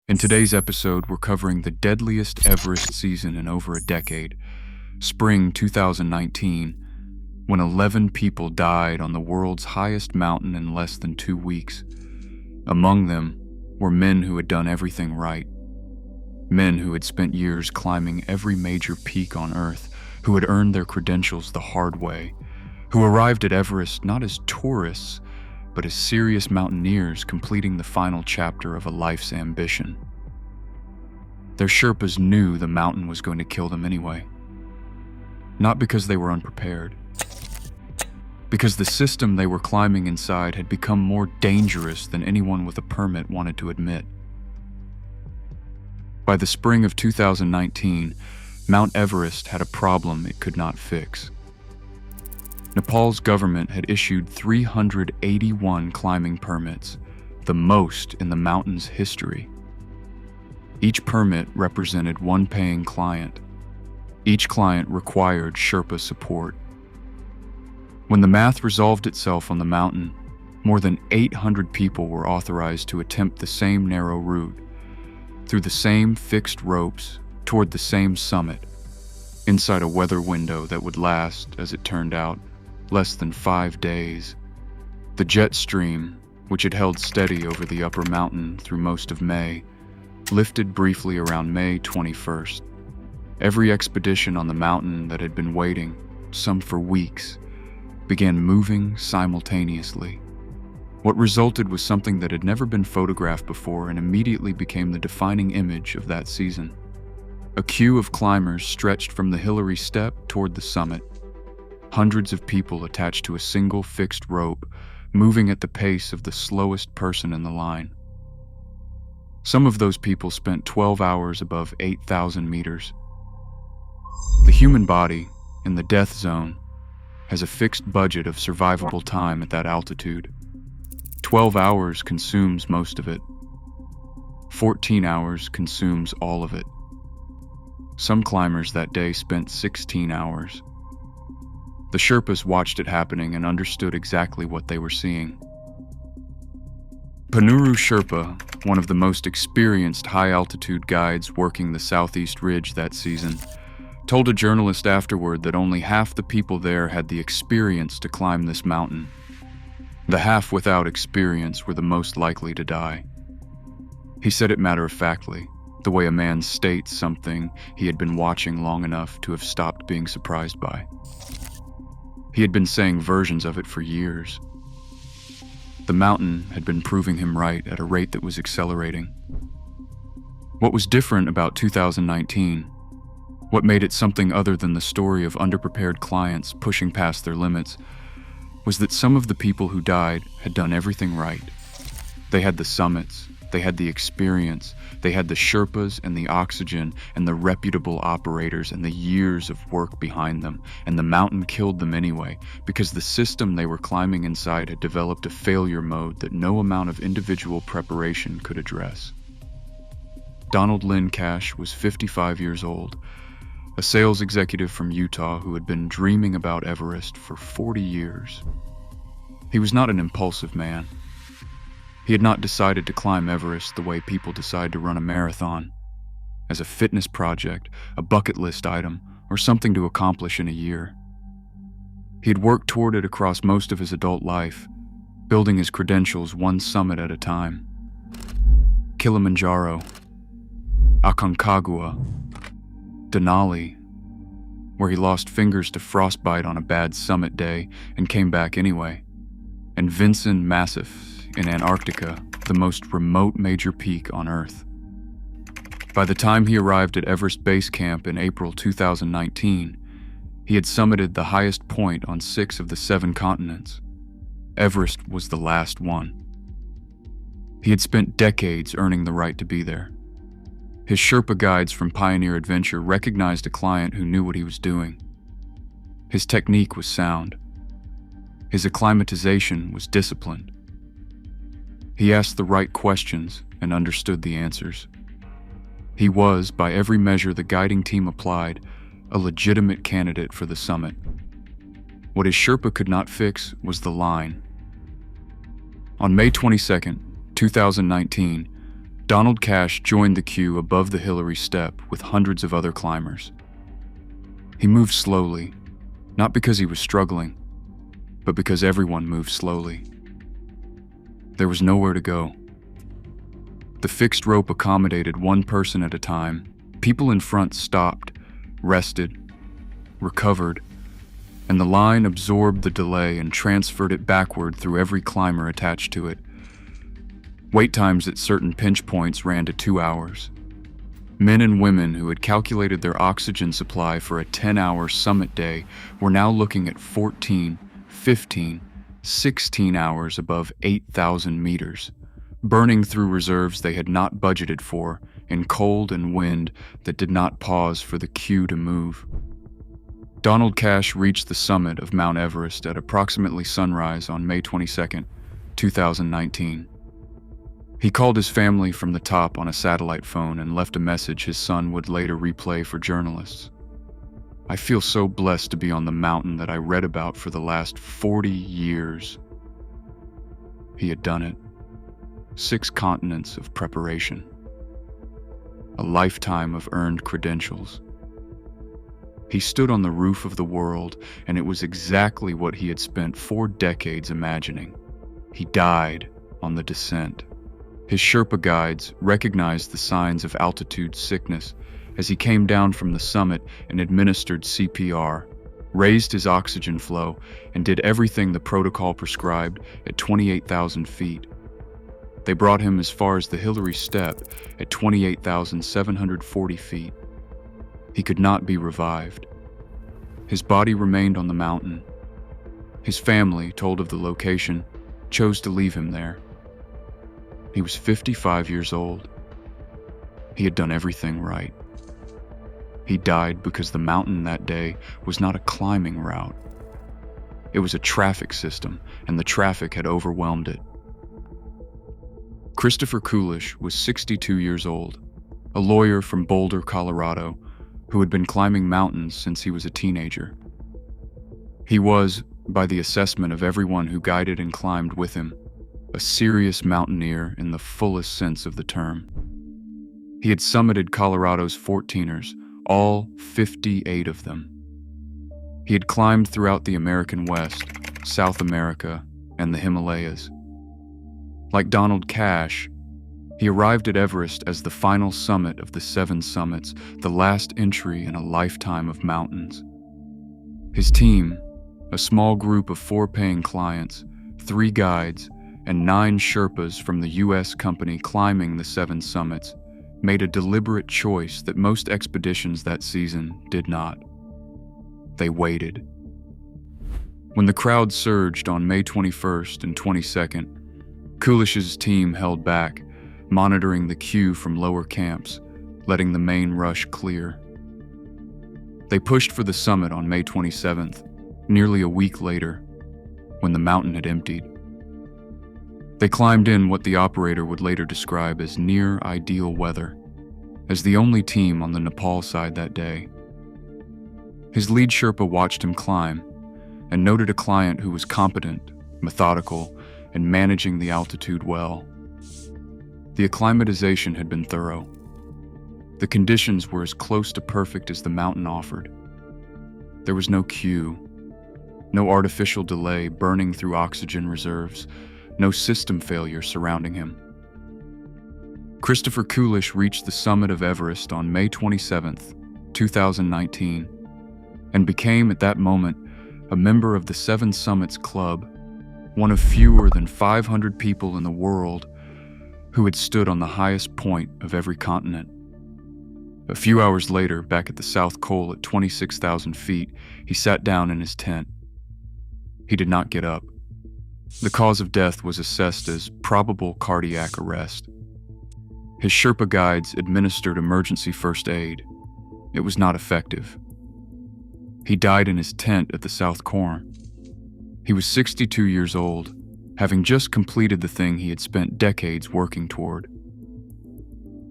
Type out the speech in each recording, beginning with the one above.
In today's episode, we're covering the deadliest Everest season in over a decade, spring 2019, when 11 people died on the world's highest mountain in less than 2 weeks. Among them were men who had done everything right. Men who had spent years climbing every major peak on Earth, who had earned their credentials the hard way, who arrived at Everest not as tourists, but as serious mountaineers completing the final chapter of a life's ambition. Their Sherpas knew the mountain was going to kill them anyway. Not because they were unprepared. Because the system they were climbing inside had become more dangerous than anyone with a permit wanted to admit. By the spring of 2019, Mount Everest had a problem it could not fix. Nepal's government had issued 381 climbing permits, the most in the mountain's history. Each permit represented one paying client. Each client required Sherpa support. When the math resolved itself on the mountain, more than 800 people were authorized to attempt the same narrow route, through the same fixed ropes, toward the same summit, inside a weather window that would last, as it turned out, less than 5 days. The jet stream, which had held steady over the upper mountain through most of May, lifted briefly around May 21st. Every expedition on the mountain that had been waiting, some for weeks, began moving simultaneously. What resulted was something that had never been photographed before and immediately became the defining image of that season. A queue of climbers stretched from the Hillary Step toward the summit. Hundreds of people attached to a single fixed rope, moving at the pace of the slowest person in the line. Some of those people spent 12 hours above 8,000 meters. The human body, in the death zone, has a fixed budget of survivable time at that altitude. 12 hours consumes most of it. 14 hours consumes all of it. Some climbers that day spent 16 hours. The Sherpas watched it happening and understood exactly what they were seeing. Panuru Sherpa, one of the most experienced high-altitude guides working the southeast ridge that season, told a journalist afterward that only half the people there had the experience to climb this mountain. The half without experience were the most likely to die. He said it matter-of-factly, the way a man states something he had been watching long enough to have stopped being surprised by. He had been saying versions of it for years. The mountain had been proving him right at a rate that was accelerating. What was different about 2019, what made it something other than the story of underprepared clients pushing past their limits, was that some of the people who died had done everything right. They had the summits, they had the experience, they had the Sherpas and the oxygen and the reputable operators and the years of work behind them, and the mountain killed them anyway, because the system they were climbing inside had developed a failure mode that no amount of individual preparation could address. Donald Lynn Cash was 55 years old, a sales executive from Utah who had been dreaming about Everest for 40 years. He was not an impulsive man. He had not decided to climb Everest the way people decide to run a marathon, as a fitness project, a bucket list item, or something to accomplish in a year. He had worked toward it across most of his adult life, building his credentials one summit at a time. Kilimanjaro, Aconcagua, Denali, where he lost fingers to frostbite on a bad summit day and came back anyway, and Vinson Massif in Antarctica, the most remote major peak on Earth. By the time he arrived at Everest Base Camp in April 2019, he had summited the highest point on 6 of the 7 continents. Everest was the last one. He had spent decades earning the right to be there. His Sherpa guides from Pioneer Adventure recognized a client who knew what he was doing. His technique was sound. His acclimatization was disciplined. He asked the right questions and understood the answers. He was, by every measure the guiding team applied, a legitimate candidate for the summit. What his Sherpa could not fix was the line. On May 22, 2019, Donald Cash joined the queue above the Hillary Step with hundreds of other climbers. He moved slowly, not because he was struggling, but because everyone moved slowly. There was nowhere to go. The fixed rope accommodated one person at a time. People in front stopped, rested, recovered, and the line absorbed the delay and transferred it backward through every climber attached to it. Wait times at certain pinch points ran to 2 hours. Men and women who had calculated their oxygen supply for a 10-hour summit day were now looking at 14, 15, 16 hours above 8,000 meters, burning through reserves they had not budgeted for in cold and wind that did not pause for the queue to move. Donald Cash reached the summit of Mount Everest at approximately sunrise on May 22, 2019. He called his family from the top on a satellite phone and left a message his son would later replay for journalists. "I feel so blessed to be on the mountain that I read about for the last 40 years. He had done it. 6 continents of preparation. A lifetime of earned credentials. He stood on the roof of the world, and it was exactly what he had spent 4 decades imagining. He died on the descent. His Sherpa guides recognized the signs of altitude sickness as he came down from the summit and administered CPR, raised his oxygen flow, and did everything the protocol prescribed at 28,000 feet. They brought him as far as the Hillary Step at 28,740 feet. He could not be revived. His body remained on the mountain. His family, told of the location, chose to leave him there. He was 55 years old. He had done everything right. He died because the mountain that day was not a climbing route. It was a traffic system, and the traffic had overwhelmed it. Christopher Kulish was 62 years old, a lawyer from Boulder, Colorado, who had been climbing mountains since he was a teenager. He was, by the assessment of everyone who guided and climbed with him, a serious mountaineer in the fullest sense of the term. He had summited Colorado's 14ers, all 58 of them. He had climbed throughout the American West, South America, and the Himalayas. Like Donald Cash, he arrived at Everest as the final summit of the 7 summits, the last entry in a lifetime of mountains. His team, a small group of 4 paying clients, 3 guides, and 9 Sherpas from the U.S. company climbing the 7 summits, made a deliberate choice that most expeditions that season did not. They waited. When the crowd surged on May 21st and 22nd, Kulish's team held back, monitoring the queue from lower camps, letting the main rush clear. They pushed for the summit on May 27th, nearly a week later, when the mountain had emptied. They climbed in what the operator would later describe as near ideal weather, as the only team on the Nepal side that day. His lead Sherpa watched him climb and noted a client who was competent, methodical, and managing the altitude well. The acclimatization had been thorough. The conditions were as close to perfect as the mountain offered. There was no queue, no artificial delay burning through oxygen reserves, no system failure surrounding him. Christopher Kulish reached the summit of Everest on May 27, 2019, and became at that moment a member of the 7 Summits Club, one of fewer than 500 people in the world who had stood on the highest point of every continent. A few hours later, back at the South Col at 26,000 feet, he sat down in his tent. He did not get up. The cause of death was assessed as probable cardiac arrest. His Sherpa guides administered emergency first aid. It was not effective. He died in his tent at the South Col. He was 62 years old, having just completed the thing he had spent decades working toward.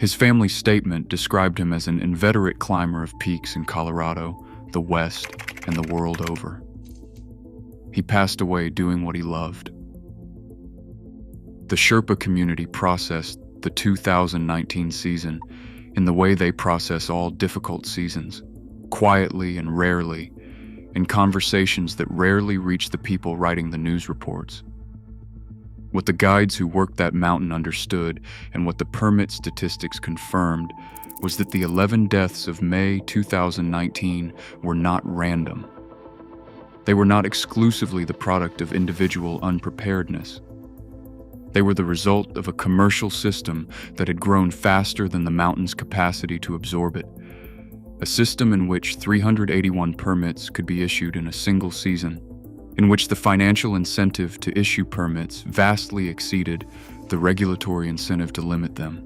His family's statement described him as an inveterate climber of peaks in Colorado, the West, and the world over. He passed away doing what he loved. The Sherpa community processed the 2019 season, in the way they process all difficult seasons, quietly and rarely, in conversations that rarely reach the people writing the news reports. What the guides who worked that mountain understood, and what the permit statistics confirmed, was that the 11 deaths of May 2019 were not random. They were not exclusively the product of individual unpreparedness. They were the result of a commercial system that had grown faster than the mountain's capacity to absorb it, a system in which 381 permits could be issued in a single season, in which the financial incentive to issue permits vastly exceeded the regulatory incentive to limit them,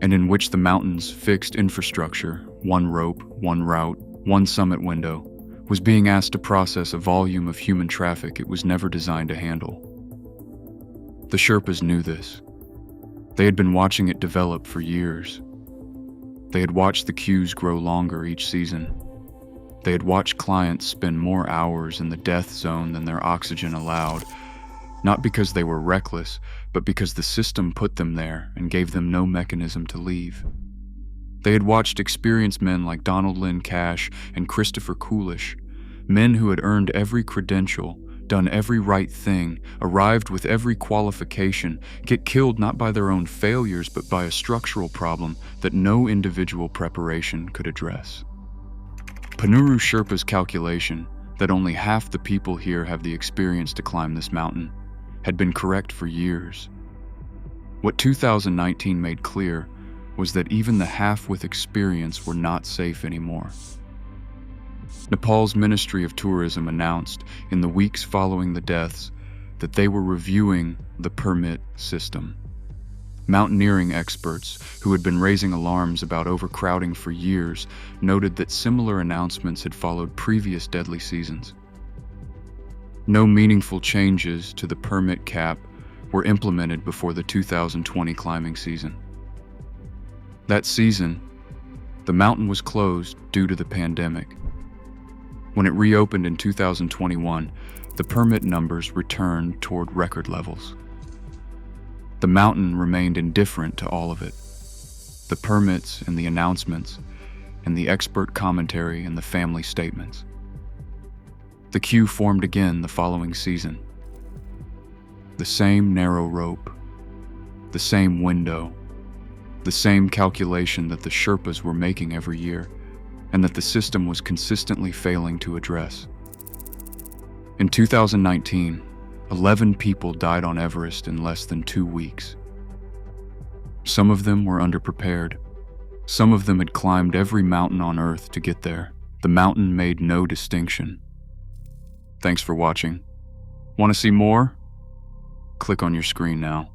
and in which the mountain's fixed infrastructure, one rope, one route, one summit window, was being asked to process a volume of human traffic it was never designed to handle. The Sherpas knew this. They had been watching it develop for years. They had watched the queues grow longer each season. They had watched clients spend more hours in the death zone than their oxygen allowed, not because they were reckless, but because the system put them there and gave them no mechanism to leave. They had watched experienced men like Donald Lynn Cash and Christopher Kulish, men who had earned every credential, done every right thing, arrived with every qualification, get killed not by their own failures but by a structural problem that no individual preparation could address. Panuru Sherpa's calculation that only half the people here have the experience to climb this mountain had been correct for years. What 2019 made clear was that even the half with experience were not safe anymore. Nepal's Ministry of Tourism announced in the weeks following the deaths that they were reviewing the permit system. Mountaineering experts who had been raising alarms about overcrowding for years noted that similar announcements had followed previous deadly seasons. No meaningful changes to the permit cap were implemented before the 2020 climbing season. That season, the mountain was closed due to the pandemic. When it reopened in 2021, the permit numbers returned toward record levels. The mountain remained indifferent to all of it. The permits and the announcements, and the expert commentary and the family statements. The queue formed again the following season. The same narrow rope, the same window, the same calculation that the Sherpas were making every year, and that the system was consistently failing to address. In 2019, 11 people died on Everest in less than 2 weeks. Some of them were underprepared. Some of them had climbed every mountain on Earth to get there. The mountain made no distinction. Thanks for watching. Want to see more? Click on your screen now.